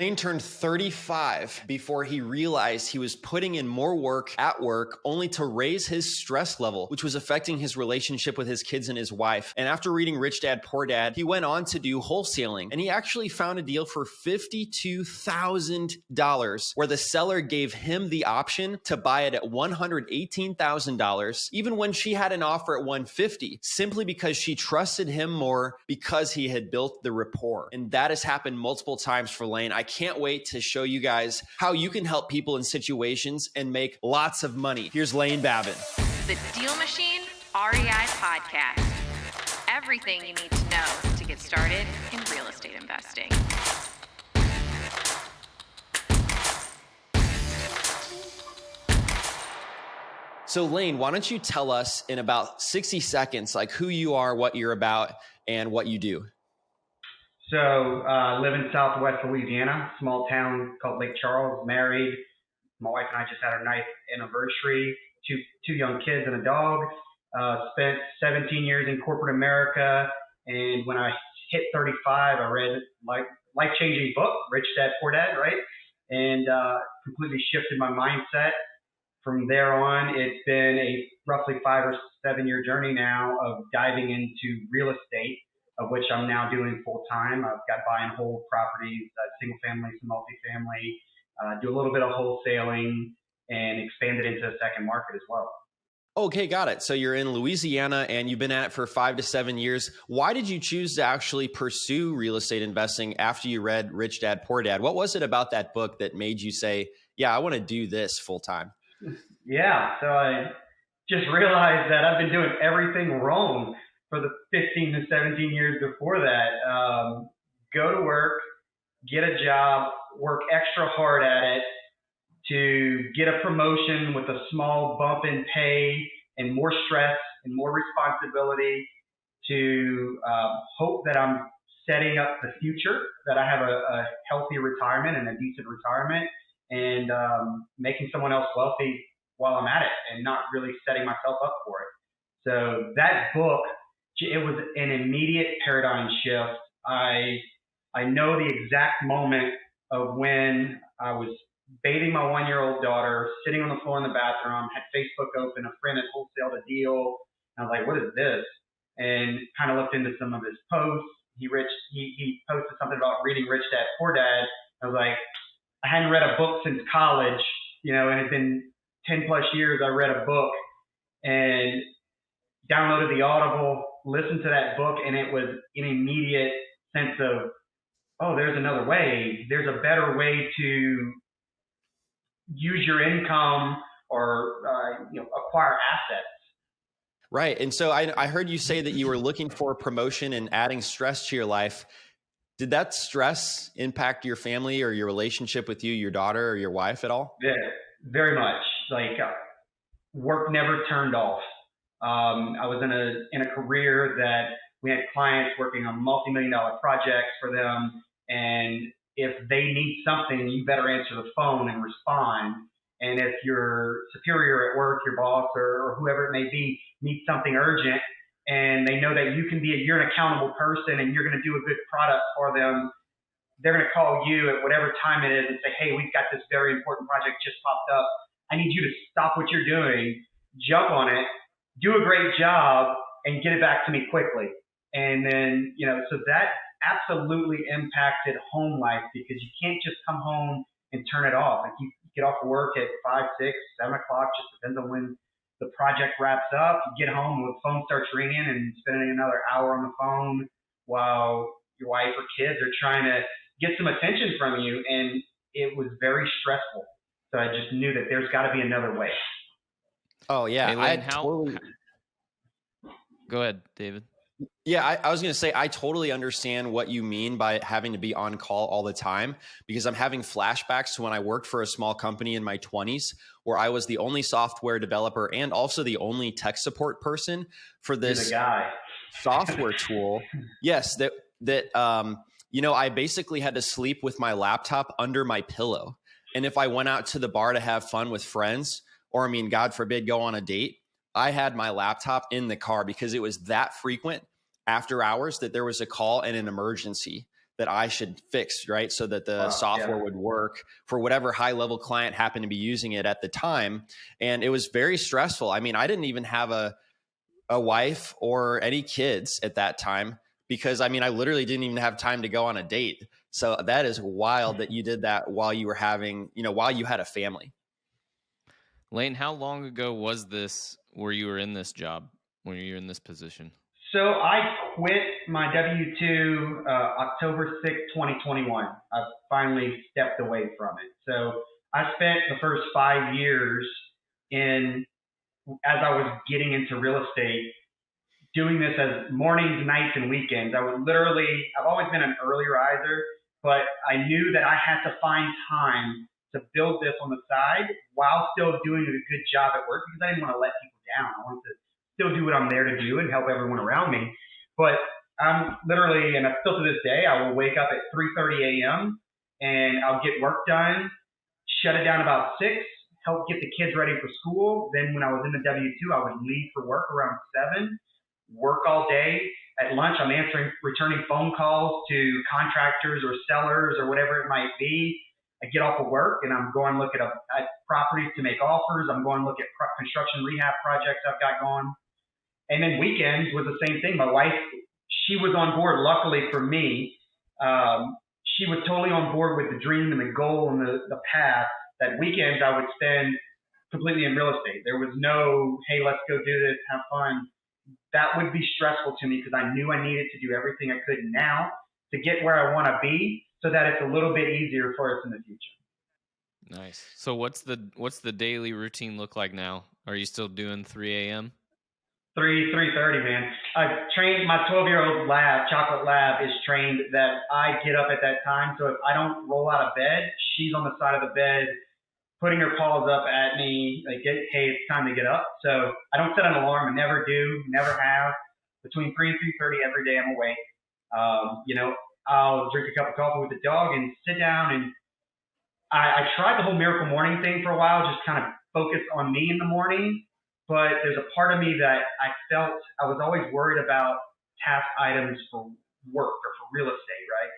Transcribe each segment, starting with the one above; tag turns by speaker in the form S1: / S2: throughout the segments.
S1: Lane turned 35 before he realized he was putting in more work at work only to raise his stress level, which was affecting his relationship with his kids and his wife. And after reading Rich Dad, Poor Dad, he went on to do wholesaling. And he actually found a deal for $52,000 where the seller gave him the option to buy it at $118,000, even when she had an offer at $150,000, simply because she trusted him more because he had built the rapport. And that has happened multiple times for Lane. I can't wait to show you guys how you can help people in situations and make lots of money. Here's Lane Babin.
S2: The DealMachine REI Podcast. Everything you need to know to get started in real estate investing.
S1: So Lane, why don't you tell us in about 60 seconds, like who you are, what you're about, and what you do?
S3: So I live in Southwest Louisiana, small town called Lake Charles, married. My wife and I just had our 9th anniversary, two young kids and a dog. Spent 17 years in corporate America. And when I hit 35, I read life-changing book, Rich Dad, Poor Dad, right? And completely shifted my mindset. From there on, it's been a roughly 5 or 7 year journey now of diving into real estate, of which I'm now doing full time. I've got buy and hold properties, single family, some multifamily, do a little bit of wholesaling and expand it into a second market as well.
S1: Okay, got it. So you're in Louisiana and you've been at it for 5 to 7 years. Why did you choose to actually pursue real estate investing after you read Rich Dad, Poor Dad? What was it about that book that made you say, yeah, I want to do this full time?
S3: Yeah, so I just realized that I've been doing everything wrong for the 15 to 17 years before that. Go to work, get a job, work extra hard at it to get a promotion with a small bump in pay and more stress and more responsibility to hope that I'm setting up the future, that I have a healthy retirement and a decent retirement, and making someone else wealthy while I'm at it and not really setting myself up for it. So that book, it was an immediate paradigm shift. I know the exact moment of when I was bathing my 1-year-old daughter, sitting on the floor in the bathroom, had Facebook open, a friend had wholesaled a deal. And I was like, what is this? And kind of looked into some of his posts. He posted something about reading Rich Dad, Poor Dad. I was like, I hadn't read a book since college, and it's been 10 plus years I read a book and downloaded the Audible, listened to that book, and it was an immediate sense of, oh, there's another way. There's a better way to use your income or acquire assets.
S1: Right. And so I heard you say that you were looking for a promotion and adding stress to your life. Did that stress impact your family or your relationship with you, your daughter, or your wife at all?
S3: Yeah, very much. Work never turned off. I was in a career that we had clients working on multi-million-dollar projects for them, and if they need something, you better answer the phone and respond. And if your superior at work, your boss, or whoever it may be, needs something urgent, and they know that you're an accountable person and you're going to do a good product for them, they're going to call you at whatever time it is and say, hey, we've got this very important project just popped up. I need you to stop what you're doing, jump on it, do a great job, and get it back to me quickly. And then, so that absolutely impacted home life, because you can't just come home and turn it off. Like, you get off of work at 5, 6, 7 o'clock, just depends on when the project wraps up. You get home, the phone starts ringing, and spending another hour on the phone while your wife or kids are trying to get some attention from you. And it was very stressful. So I just knew that there's got to be another way.
S1: Oh, yeah.
S4: Hey, Lane, Go ahead, David.
S1: Yeah, I was going to say, I totally understand what you mean by having to be on call all the time, because I'm having flashbacks to when I worked for a small company in my 20s, where I was the only software developer and also the only tech support person for this software tool. Yes, I basically had to sleep with my laptop under my pillow. And if I went out to the bar to have fun with friends, or God forbid, go on a date, I had my laptop in the car, because it was that frequent after hours that there was a call and an emergency that I should fix, right? So that the software would work for whatever high level client happened to be using it at the time. And it was very stressful. I mean, I didn't even have a wife or any kids at that time, because I mean, I literally didn't even have time to go on a date. So that is wild that you did that while you were having, while you had a family.
S4: Lane, how long ago was this where you were in this job, when you were in this position?
S3: So I quit my W-2 October 6, 2021. I finally stepped away from it. So I spent the first 5 years as I was getting into real estate, doing this as mornings, nights, and weekends. I've always been an early riser, but I knew that I had to find time to build this on the side while still doing a good job at work, because I didn't want to let people down. I wanted to still do what I'm there to do and help everyone around me. But I'm literally, and still to this day, I will wake up at 3:30 a.m. and I'll get work done, shut it down about 6, help get the kids ready for school. Then when I was in the W-2, I would leave for work around 7, work all day. At lunch, I'm returning phone calls to contractors or sellers or whatever it might be. I get off of work and I'm going to look at properties to make offers. I'm going to look at construction rehab projects I've got going. And then weekends was the same thing. My wife, she was on board, luckily for me. She was totally on board with the dream and the goal and the path that weekends I would spend completely in real estate. There was no, hey, let's go do this, have fun. That would be stressful to me, because I knew I needed to do everything I could now to get where I want to be, so that it's a little bit easier for us in the future.
S4: Nice. So what's the daily routine look like now? Are you still doing 3 a.m.?
S3: 3:30, man. I trained my 12-year-old chocolate lab is trained that I get up at that time. So if I don't roll out of bed, she's on the side of the bed putting her paws up at me, like, hey, it's time to get up. So I don't set an alarm. I never do, never have. Between 3 and 3:30 every day I'm awake. I'll drink a cup of coffee with the dog and sit down, and I tried the whole miracle morning thing for a while, just kind of focus on me in the morning. But there's a part of me that I felt I was always worried about task items for work or for real estate, right?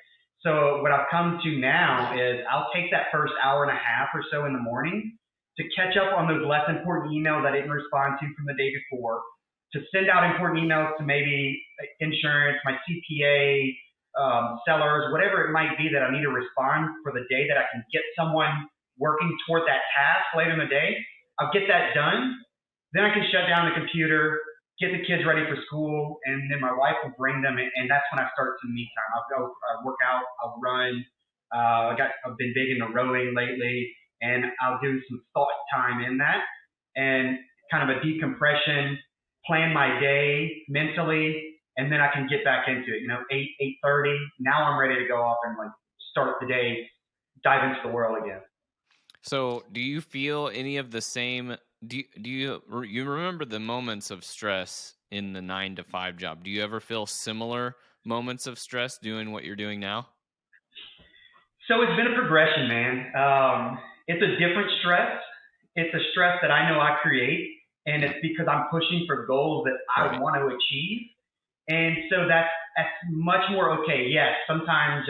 S3: So what I've come to now is I'll take that first hour and a half or so in the morning to catch up on those less important emails I didn't respond to from the day before, to send out important emails to maybe insurance, my CPA, sellers, whatever it might be that I need to respond for the day, that I can get someone working toward that task later in the day. I'll get that done. Then I can shut down the computer, get the kids ready for school, and then my wife will bring them in, and that's when I start some me time. I'll go work out, I'll run. I've been big into rowing lately, and I'll do some thought time in that, and kind of a decompression, plan my day mentally, and then I can get back into it. 8:30. Now I'm ready to go off and start the day, dive into the world again.
S4: So do you feel any of the same? Do you remember the moments of stress in the 9-to-5 job? Do you ever feel similar moments of stress doing what you're doing now?
S3: So it's been a progression, man. It's a different stress. It's a stress that I know I create, and it's because I'm pushing for goals that I want to achieve. And so that's much more okay. Yes, sometimes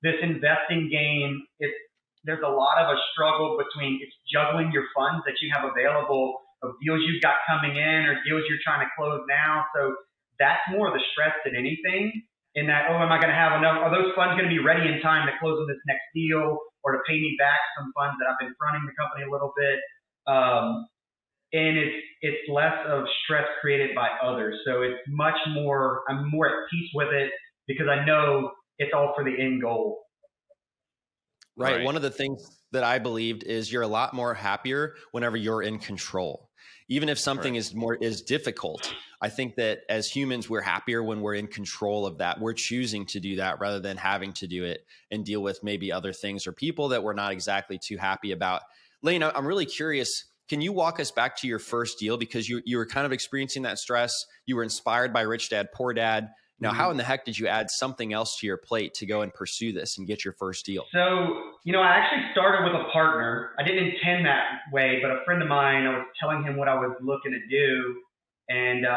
S3: this investing game, there's a lot of a struggle between it's juggling your funds that you have available of deals you've got coming in or deals you're trying to close now. So that's more of the stress than anything, in that, am I going to have enough? Are those funds going to be ready in time to close on this next deal, or to pay me back some funds that I've been fronting the company a little bit? And it's less of stress created by others. So it's much more, I'm more at peace with it, because I know it's all for the end goal.
S1: Right. One of the things that I believed is you're a lot more happier whenever you're in control. Even if something is difficult, I think that as humans, we're happier when we're in control of that. We're choosing to do that rather than having to do it and deal with maybe other things or people that we're not exactly too happy about. Lane, I'm really curious. Can you walk us back to your first deal? Because you were kind of experiencing that stress. You were inspired by Rich Dad, Poor Dad. Now, how in the heck did you add something else to your plate to go and pursue this and get your first deal?
S3: So, I actually started with a partner. I didn't intend that way, but a friend of mine, I was telling him what I was looking to do. And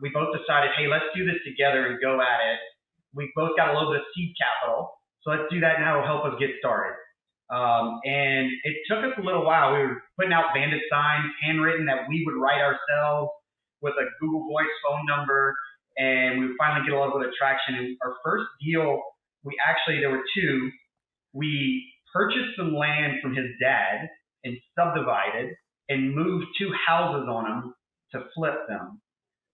S3: we both decided, hey, let's do this together and go at it. we both got a little bit of seed capital. So let's do that now. It'll help us get started. And it took us a little while. We were putting out bandit signs, handwritten, that we would write ourselves with a Google Voice phone number. And we would finally get a little bit of traction. And our first deal, there were two. We purchased some land from his dad and subdivided and moved 2 houses on them to flip them,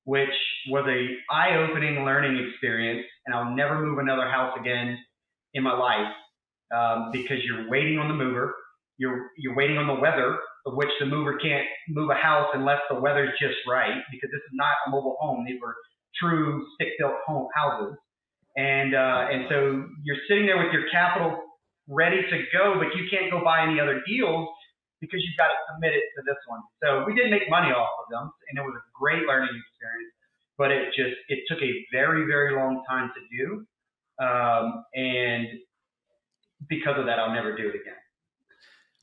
S3: which was a eye-opening learning experience. And I'll never move another house again in my life, because you're waiting on the mover. You're waiting on the weather, of which the mover can't move a house unless the weather's just right, because this is not a mobile home. These were true stick-built houses. And so you're sitting there with your capital ready to go, but you can't go buy any other deals because you've got it committed to this one. So we did make money off of them, and it was a great learning experience, but it took a very, very long time to do. And because of that, I'll never do it again.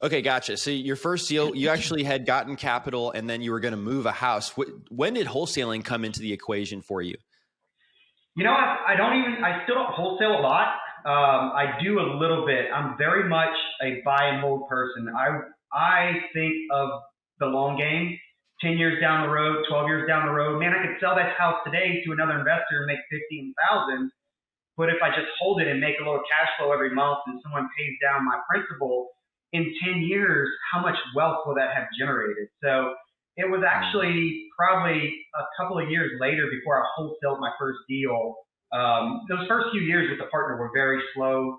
S1: Okay, gotcha. So your first deal, you actually had gotten capital, and then you were going to move a house. When did wholesaling come into the equation for you?
S3: I still don't wholesale a lot. I do a little bit. I'm very much a buy and hold person. I think of the long game, 10 years down the road, 12 years down the road. Man, I could sell that house today to another investor and make $15,000. But if I just hold it and make a little cash flow every month and someone pays down my principal, in 10 years, how much wealth will that have generated? So it was actually probably a couple of years later before I wholesaled my first deal. Those first few years with the partner were very slow.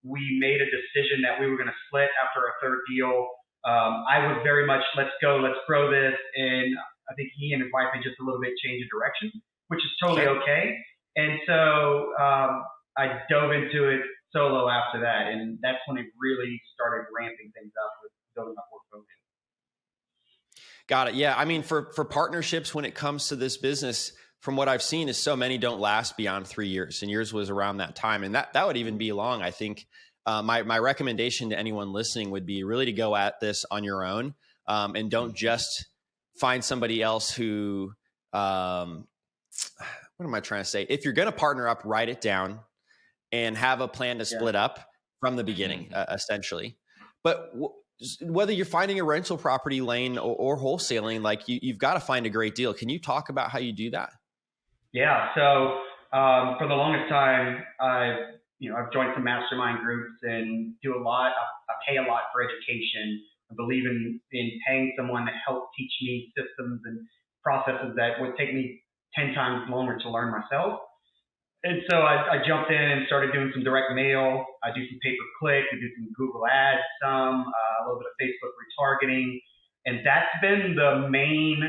S3: We made a decision that we were going to split after our third deal. I was very much, let's go, let's grow this. And I think he and his wife had just a little bit changed of direction, which is totally okay. And so I dove into it solo after that. And that's when it really started ramping things up with building my portfolio.
S1: Got it. Yeah. I mean, for partnerships, when it comes to this business, from what I've seen, is so many don't last beyond 3 years, and yours was around that time. And that would even be long. I think my recommendation to anyone listening would be really to go at this on your own, and don't just find somebody else who, what am I trying to say? If you're going to partner up, write it down and have a plan to split up from the beginning, essentially. But whether you're finding a rental property, Lane, or wholesaling, like you've got to find a great deal. Can you talk about how you do that?
S3: Yeah. So for the longest time, I've joined some mastermind groups and do a lot. I pay a lot for education. I believe in paying someone to help teach me systems and processes that would take me 10 times longer to learn myself. And so I jumped in and started doing some direct mail. I do some pay-per-click. I do some Google ads, a little bit of Facebook retargeting. And that's been the main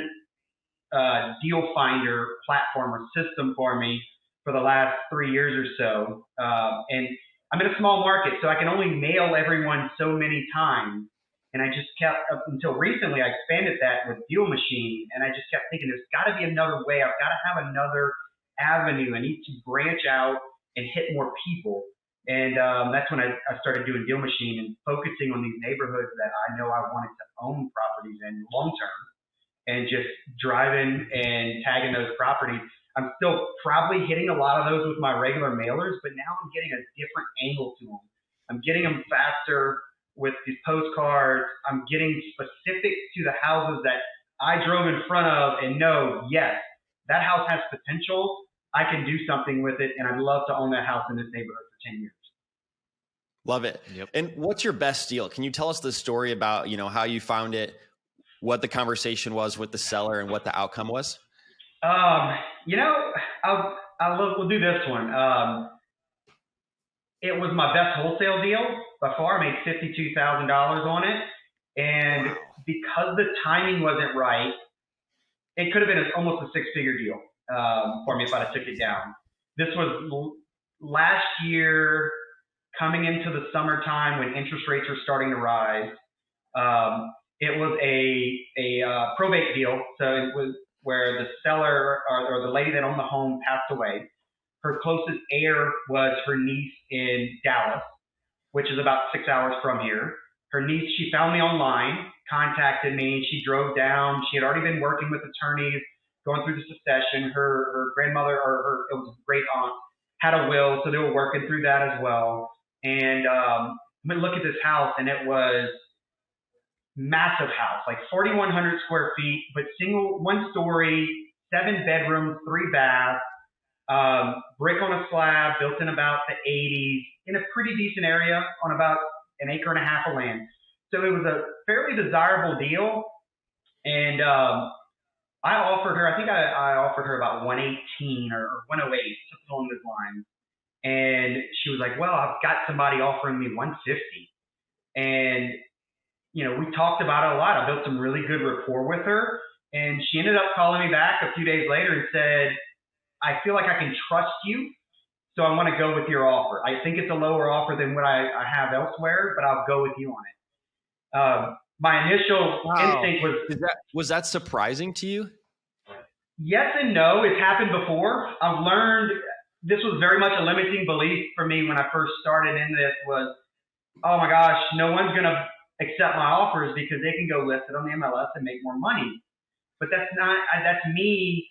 S3: deal finder platform or system for me for the last 3 years or so. And I'm in a small market, so I can only mail everyone so many times. And I just kept, until recently, I expanded that with DealMachine. And I just kept thinking, there's got to be another way. I've got to have another avenue. I need to branch out and hit more people. And that's when I started doing DealMachine and focusing on these neighborhoods that I know I wanted to own properties in long term, and just driving and tagging those properties. I'm still probably hitting a lot of those with my regular mailers, but now I'm getting a different angle to them. I'm getting them faster with these postcards. I'm getting specific to the houses that I drove in front of and know, yes, that house has potential. I can do something with it, and I'd love to own that house in this neighborhood for 10 years.
S1: Love it. Yep. And what's your best deal? Can you tell us the story about, how you found it, what the conversation was with the seller, and what the outcome was?
S3: We'll do this one. It was my best wholesale deal by far. I made $52,000 on it. And because the timing wasn't right, it could have been almost a six-figure deal for me if I'd have took it down. This was last year, coming into the summertime when interest rates were starting to rise. It was a probate deal. So it was where the seller or the lady that owned the home passed away. Her closest heir was her niece in Dallas, which is about 6 hours from here. Her niece, she found me online, contacted me. She drove down. She had already been working with attorneys, going through the succession. Her grandmother, it was a great aunt, had a will, so they were working through that as well. And we look at this house, and it was massive house, like 4,100 square feet, but single, 1 story, 7 bedrooms, 3 baths, brick on a slab, built in about the 80s, in a pretty decent area on about an acre and a half of land. So it was a fairly desirable deal. And I offered her, I think I offered her about 118 or 108, something along those lines. And she was like, well, I've got somebody offering me 150. And, you know, we talked about it a lot. I built some really good rapport with her. And she ended up calling me back a few days later and said, I feel like I can trust you, so I want to go with your offer. I think it's a lower offer than what I have elsewhere, but I'll go with you on it. My initial instinct
S1: was that surprising to you?
S3: Yes and no. It's happened before. I've learned this was very much a limiting belief for me when I first started in this was, oh my gosh, no one's going to accept my offers because they can go list it on the MLS and make more money. But that's me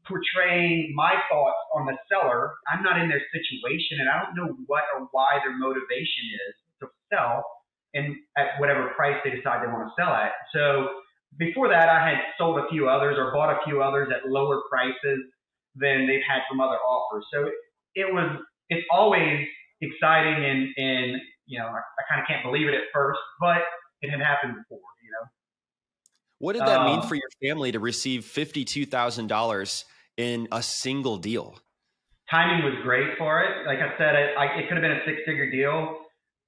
S3: portraying my thoughts on the seller. I'm not in their situation, and I don't know what or why their motivation is to sell and at whatever price they decide they want to sell at. So before that, I had sold a few others or bought a few others at lower prices than they've had from other offers. So it's always exciting and you know, I kind of can't believe it at first, but it had happened before, you know.
S1: What did that mean for your family to receive $52,000 in a single deal?
S3: Timing was great for it. Like I said, it could have been a 6-figure deal.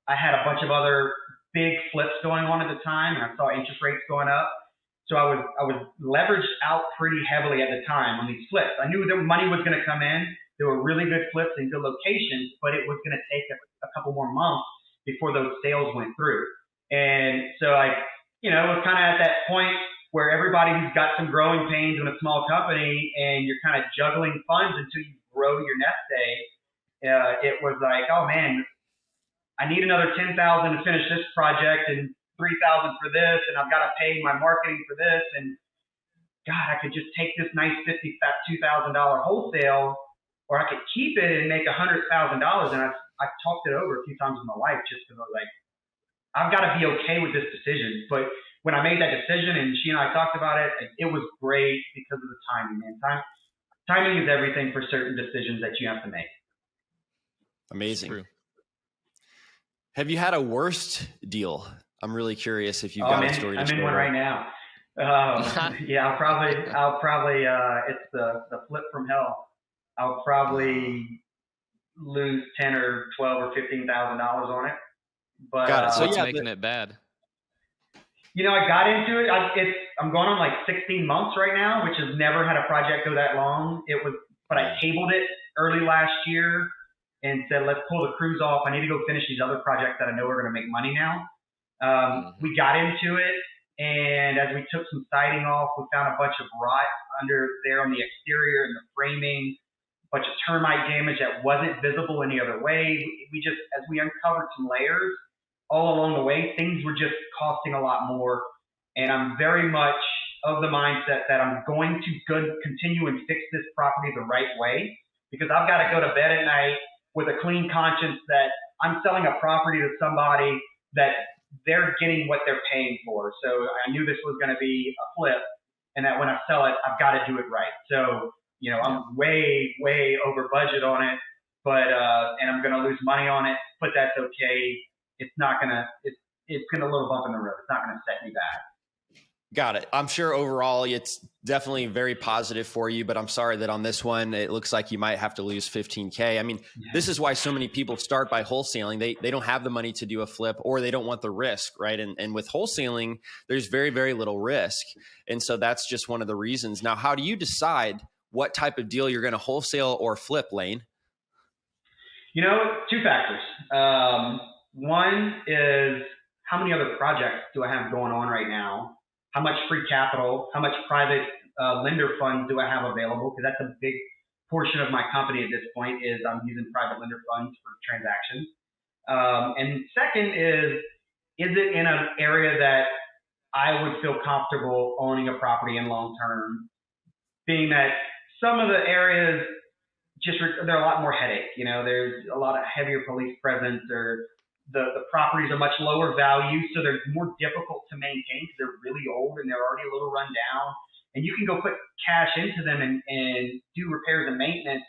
S3: I had a bunch of other big flips going on at the time, and I saw interest rates going up. So I was leveraged out pretty heavily at the time on these flips. I knew the money was going to come in. There were really good flips in good locations, but it was going to take a couple more months before those sales went through. And so it was kind of at that point where everybody who's got some growing pains in a small company and you're kind of juggling funds until you grow your nest egg, it was like, oh man, I need another $10,000 to finish this project and $3,000 for this, and I've got to pay my marketing for this, and God, I could just take this nice $52,000 wholesale, or I could keep it and make $100,000. And I've talked it over a few times with my wife just because I was like, I've got to be okay with this decision. But when I made that decision and she and I talked about it, it was great because of the timing, man. Timing is everything for certain decisions that you have to make.
S1: Amazing. Have you had a worst deal? I'm really curious if you've got a story to share.
S3: I'm in one right now. Yeah, I'll probably it's the flip from hell. I'll probably lose 10 or 12 or $15,000 on it. But
S4: got it. So what's making it bad?
S3: You know, I got into it. I'm going on like 16 months right now, which has never had a project go that long. But I tabled it early last year and said, let's pull the cruise off. I need to go finish these other projects that I know are going to make money now. We got into it, and as we took some siding off, we found a bunch of rot under there on the exterior and the framing, a bunch of termite damage that wasn't visible any other way. As we uncovered some layers all along the way, things were just costing a lot more. And I'm very much of the mindset that I'm going to continue and fix this property the right way, because I've got to go to bed at night with a clean conscience that I'm selling a property to somebody that they're getting what they're paying for. So I knew this was going to be a flip, and that when I sell it, I've got to do it right. So, you know, I'm way, way over budget on it, but, and I'm going to lose money on it, but that's okay. It's going to a little bump in the road. It's not going to set me back.
S1: Got it. I'm sure overall it's definitely very positive for you, but I'm sorry that on this one, it looks like you might have to lose 15K. I mean, This is why so many people start by wholesaling. They don't have the money to do a flip, or they don't want the risk, right? And with wholesaling, there's very, very little risk. And so that's just one of the reasons. Now, how do you decide what type of deal you're going to wholesale or flip, Lane?
S3: You know, 2 factors. One is how many other projects do I have going on right now? How much free capital, how much private lender funds do I have available? Because that's a big portion of my company at this point is I'm using private lender funds for transactions. And second is it in an area that I would feel comfortable owning a property in long term, being that some of the areas there are a lot more headaches. There's a lot of heavier police presence, or the properties are much lower value, so they're more difficult to maintain because they're really old and they're already a little run down. And you can go put cash into them and do repairs and maintenance,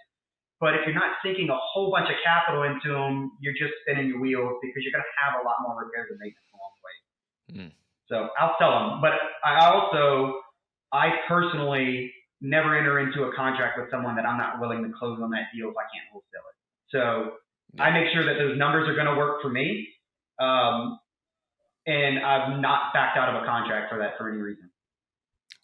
S3: but if you're not sinking a whole bunch of capital into them, you're just spinning your wheels because you're going to have a lot more repairs and maintenance along the way. So I'll sell them, but I personally never enter into a contract with someone that I'm not willing to close on that deal if I can't wholesale it. So I make sure that those numbers are going to work for me. And I've not backed out of a contract for that for any reason.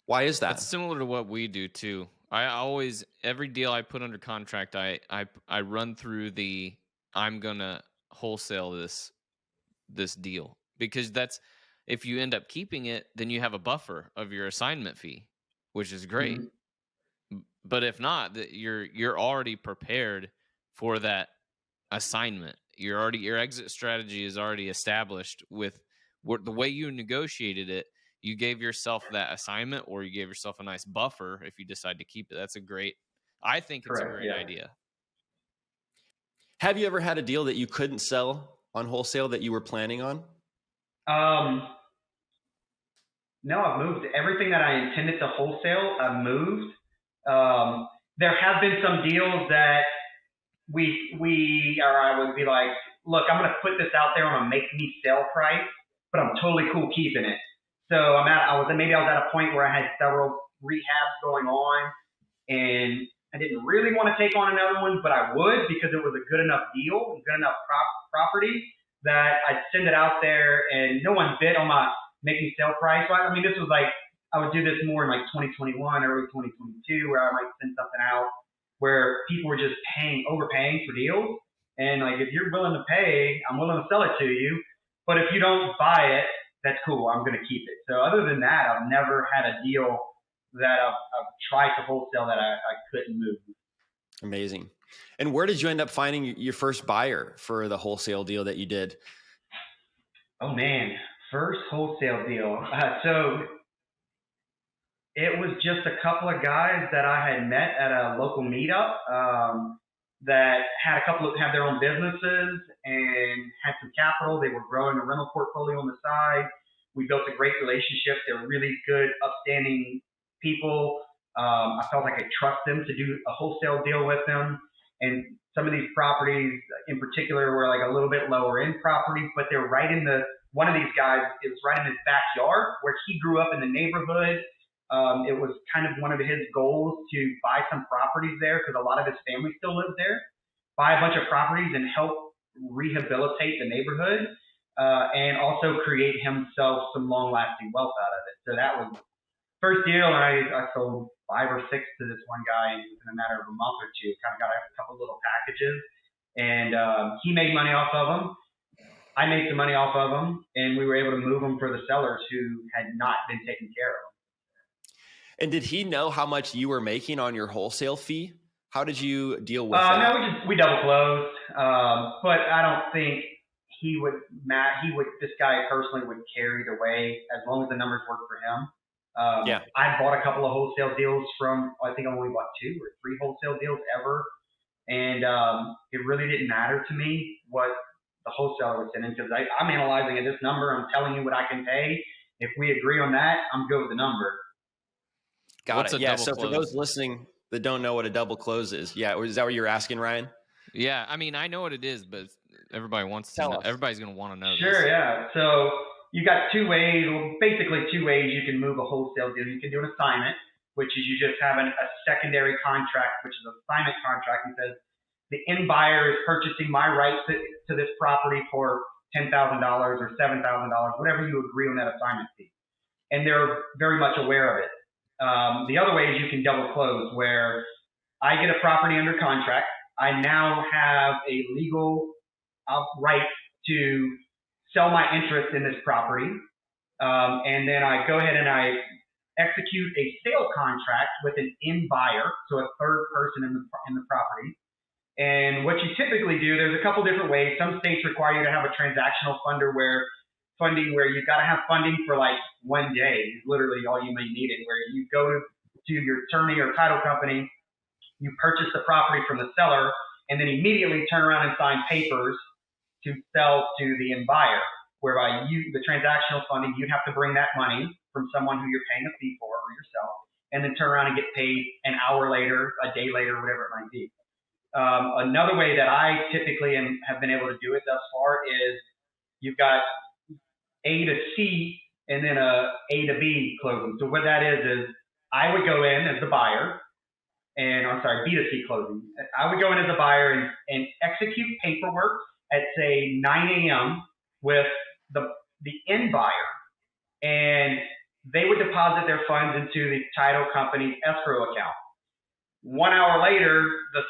S1: Why is that?
S4: That's similar to what we do too. Every deal I put under contract, I run through I'm going to wholesale this deal, because if you end up keeping it, then you have a buffer of your assignment fee, which is great. Mm-hmm. But if not, you're already prepared for that assignment. Your exit strategy is already established with the way you negotiated it. You gave yourself that assignment, or you gave yourself a nice buffer if you decide to keep it. I think it's
S3: Correct,
S4: a great idea.
S1: Have you ever had a deal that you couldn't sell on wholesale that you were planning on?
S3: No, I've moved everything that I intended to wholesale. I've moved. There have been some deals that I would be like, look, I'm going to put this out there on a make me sell price, but I'm totally cool keeping it. So I was at a point where I had several rehabs going on, and I didn't really want to take on another one, but I would, because it was a good enough deal, good enough property, that I'd send it out there, and no one bid on my make me sell price. I mean, this was like, I would do this more in like 2021, early 2022, where I might send something out where people were just overpaying for deals. And like, if you're willing to pay, I'm willing to sell it to you. But if you don't buy it, that's cool. I'm going to keep it. So other than that, I've never had a deal that I've tried to wholesale that I couldn't move.
S1: Amazing. And where did you end up finding your first buyer for the wholesale deal that you did?
S3: Oh man, first wholesale deal. So it was just a couple of guys that I had met at a local meetup that had had their own businesses and had some capital. They were growing a rental portfolio on the side. We built a great relationship. They're really good, upstanding people. I felt like I trust them to do a wholesale deal with them. And some of these properties in particular were like a little bit lower end properties, but they're right in one of these guys, it was right in his backyard where he grew up in the neighborhood. It was kind of one of his goals to buy some properties there because a lot of his family still lives there, buy a bunch of properties and help rehabilitate the neighborhood, and also create himself some long-lasting wealth out of it. So that was first deal, and I sold 5 or 6 to this one guy in a matter of a month or two. Kind of got a couple little packages, and he made money off of them. I made some money off of them, and we were able to move them for the sellers who had not been taken care of.
S1: And did he know how much you were making on your wholesale fee? How did you deal with that?
S3: No, we double closed, but I don't think this guy personally would care either way as long as the numbers work for him. I bought a couple of wholesale deals I think I only bought 2 or 3 wholesale deals ever. And it really didn't matter to me what the wholesaler was sending because I'm analyzing at this number. I'm telling you what I can pay. If we agree on that, I'm good with the number.
S1: Got it. Yeah. So for those listening that don't know what a double close is, is that what you're asking, Ryan?
S4: Yeah. I mean, I know what it is, but everybody wants to know. Everybody's going to want to know.
S3: Sure.
S4: This.
S3: Yeah. So you got 2 ways, basically 2 ways you can move a wholesale deal. You can do an assignment, which is you just have a secondary contract, which is an assignment contract. It says the end buyer is purchasing my rights to this property for $10,000 or $7,000, whatever you agree on that assignment fee. And they're very much aware of it. The other way is you can double close, where I get a property under contract. I now have a legal right to sell my interest in this property. And then I go ahead and I execute a sale contract with an end buyer, so a third person in the property. And what you typically do, there's a couple different ways. Some states require you to have a transactional funding where you've got to have funding for like 1 day is literally all you may need it, where you go to your attorney or title company you purchase the property from the seller and then immediately turn around and sign papers to sell to the end buyer, whereby the transactional funding, you'd have to bring that money from someone who you're paying a fee for or yourself, and then turn around and get paid an hour later, a day later, whatever it might be. Another way that I typically have been able to do it thus far is you've got A to C and then a to B closing. So what that is I would go in as the buyer, and I'm sorry, B to C closing. I would go in as a buyer and execute paperwork at say 9 a.m. with the end buyer, and they would deposit their funds into the title company's escrow account. 1 hour later, the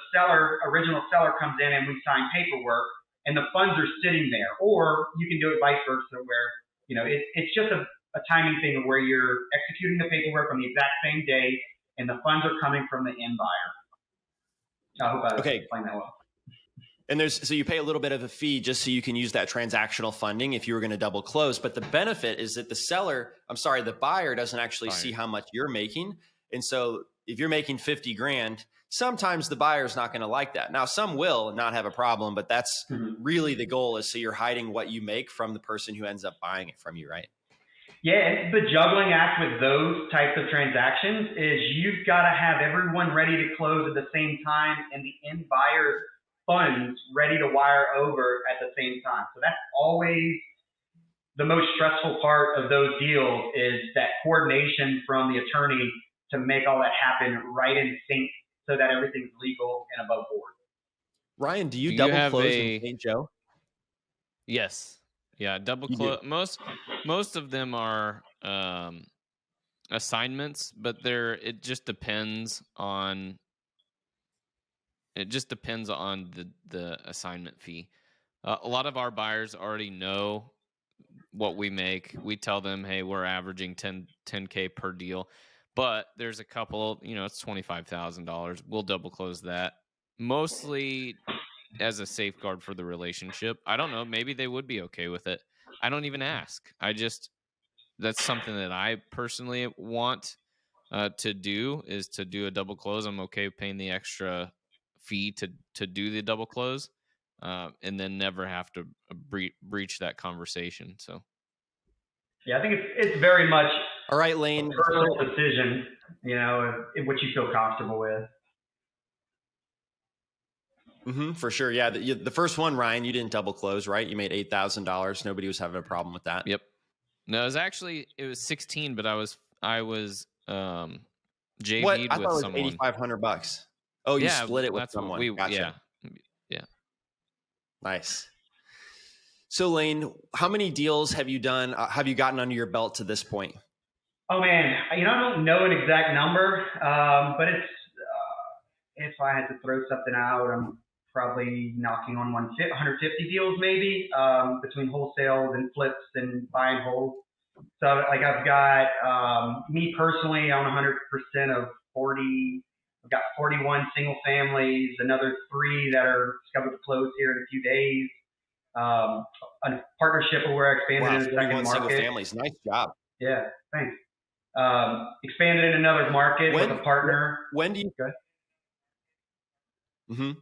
S3: original seller comes in and we sign paperwork, and the funds are sitting there. Or you can do it vice versa, where it's just a timing thing where you're executing the paperwork on the exact same day, and the funds are coming from the end buyer. I hope I explained that well.
S1: And so you pay a little bit of a fee just so you can use that transactional funding if you were going to double close. But the benefit is that the buyer doesn't actually see how much you're making. And so if you're making 50 grand, sometimes the buyer's not going to like that. Now, some will not have a problem, but that's really the goal, is so you're hiding what you make from the person who ends up buying it from you, right?
S3: Yeah, it's the juggling act with those types of transactions is you've got to have everyone ready to close at the same time and the end buyer's funds ready to wire over at the same time. So that's always the most stressful part of those deals, is that coordination from the attorney to make all that happen right in sync so that everything's legal and above board.
S1: Ryan, do you double close in St. Joe?
S4: Yes. Yeah, double close. Most of them are assignments, but it just depends on the assignment fee. A lot of our buyers already know what we make. We tell them, hey, we're averaging 10K per deal, but there's a couple, it's $25,000. We'll double close that, mostly as a safeguard for the relationship. I don't know. Maybe they would be okay with it. I don't even ask. That's something that I personally want to do, is to do a double close. I'm okay paying the extra fee to do the double close, and then never have to breach that conversation. So
S3: yeah, I think it's very much
S1: all right, Lane,
S3: a personal decision, what you feel comfortable with.
S1: For sure. Yeah. The first one, Ryan, you didn't double close, right? You made $8,000. Nobody was having a problem with that.
S4: Yep. No, it was 16, but I was JV'd
S1: what? I thought
S4: with
S1: it was
S4: someone.
S1: $8,500. Oh, you split it with someone. Gotcha.
S4: Yeah.
S1: Nice. So Lane, how many deals have you done? Have you gotten under your belt to this point?
S3: Oh man, I don't know an exact number, but it's if I had to throw something out, I'm probably knocking on 150 deals maybe, between wholesales and flips and buy and hold. So like I've got, me personally, I own 100% of 40. I've got 41 single families, another 3 that are scheduled to close here in a few days. A partnership where I expanded in a second market.
S1: Single families, nice job.
S3: Yeah, thanks. Expanded in another market with a partner.
S1: When do you?
S3: Go ahead.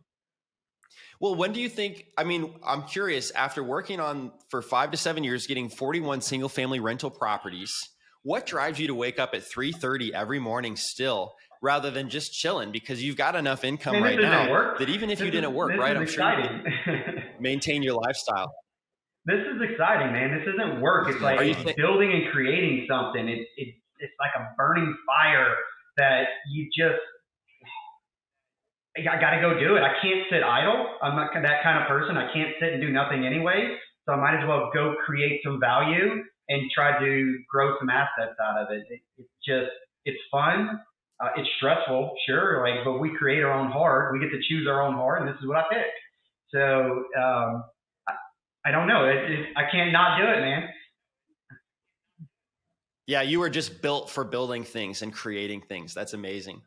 S1: Well, when do you think? I mean, I'm curious. After working on for 5 to 7 years, getting 41 single family rental properties, what drives you to wake up at 3:30 every morning still, rather than just chilling? Because you've got enough income right now that even if you didn't work, right, I'm sure you maintain your lifestyle.
S3: This is exciting, man. This isn't work. It's like building and creating something. It's like a burning fire that I got to go do it. I can't sit idle. I'm not that kind of person. I can't sit and do nothing anyway. So I might as well go create some value and try to grow some assets out of it. It's fun. It's stressful, sure. But we create our own heart. We get to choose our own heart, and this is what I pick. So I don't know. I can't not do it, man.
S1: Yeah, you were just built for building things and creating things. That's amazing.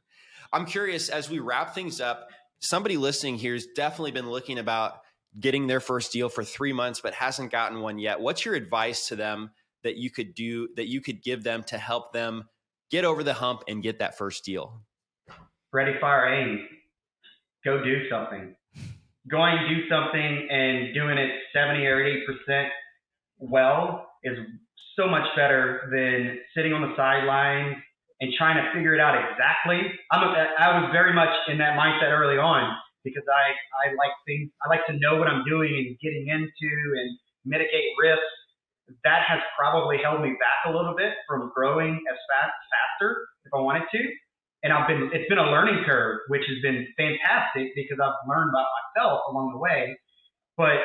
S1: I'm curious, as we wrap things up, somebody listening here has definitely been looking about getting their first deal for 3 months, but hasn't gotten one yet. What's your advice to them that you could give them to help them get over the hump and get that first deal?
S3: Ready, fire, aim. go do something. Going to do something and doing it 70 or 80% well is so much better than sitting on the sidelines and trying to figure it out exactly. I was very much in that mindset early on because I like things. I like to know what I'm doing and getting into and mitigate risks. That has probably held me back a little bit from growing as faster if I wanted to. And it's been a learning curve, which has been fantastic because I've learned about myself along the way. But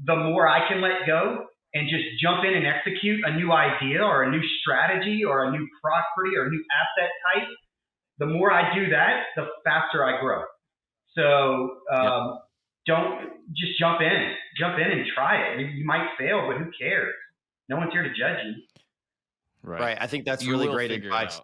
S3: the more I can let go and just jump in and execute a new idea or a new strategy or a new property or a new asset type, the more I do that, the faster I grow. So don't just jump in and try it. You might fail, but who cares? No one's here to judge you.
S1: Right. I think that's really great advice.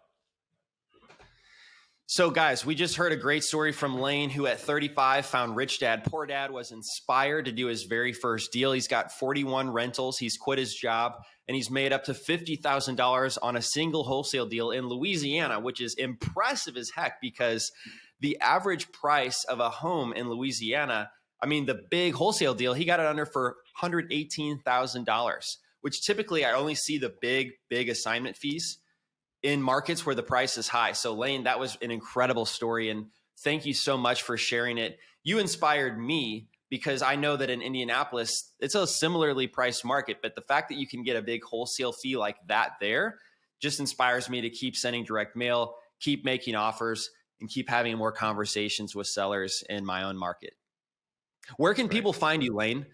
S1: So guys, we just heard a great story from Lane, who at 35 found Rich Dad Poor Dad, was inspired to do his very first deal. He's got 41 rentals. He's quit his job and he's made up to $50,000 on a single wholesale deal in Louisiana, which is impressive as heck because the average price of a home in Louisiana, I mean, the big wholesale deal, he got it under for $118,000, which typically I only see the big assignment fees in markets where the price is high. So Lane, that was an incredible story. And thank you so much for sharing it. You inspired me because I know that in Indianapolis, it's a similarly priced market, but the fact that you can get a big wholesale fee like that there just inspires me to keep sending direct mail, keep making offers, and keep having more conversations with sellers in my own market. Where can people find you, Lane?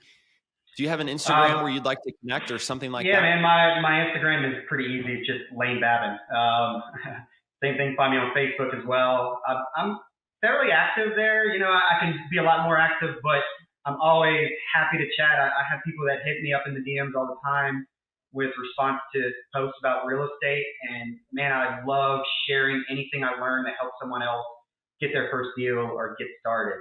S1: Do you have an Instagram where you'd like to connect or something like that?
S3: Yeah, man, my Instagram is pretty easy. It's just Lane Babin. Same thing, find me on Facebook as well. I'm fairly active there. You know, I can be a lot more active, but I'm always happy to chat. I have people that hit me up in the DMs all the time with response to posts about real estate. And man, I love sharing anything I learn that helps someone else get their first deal or get started.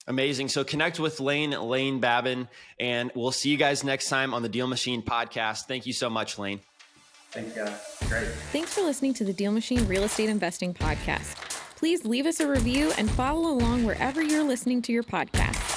S1: Amazing. So connect with Lane Babin, and we'll see you guys next time on the DealMachine podcast. Thank you so much, Lane.
S3: Thanks, guys. Great.
S5: Thanks for listening to the DealMachine Real Estate Investing Podcast. Please leave us a review and follow along wherever you're listening to your podcast.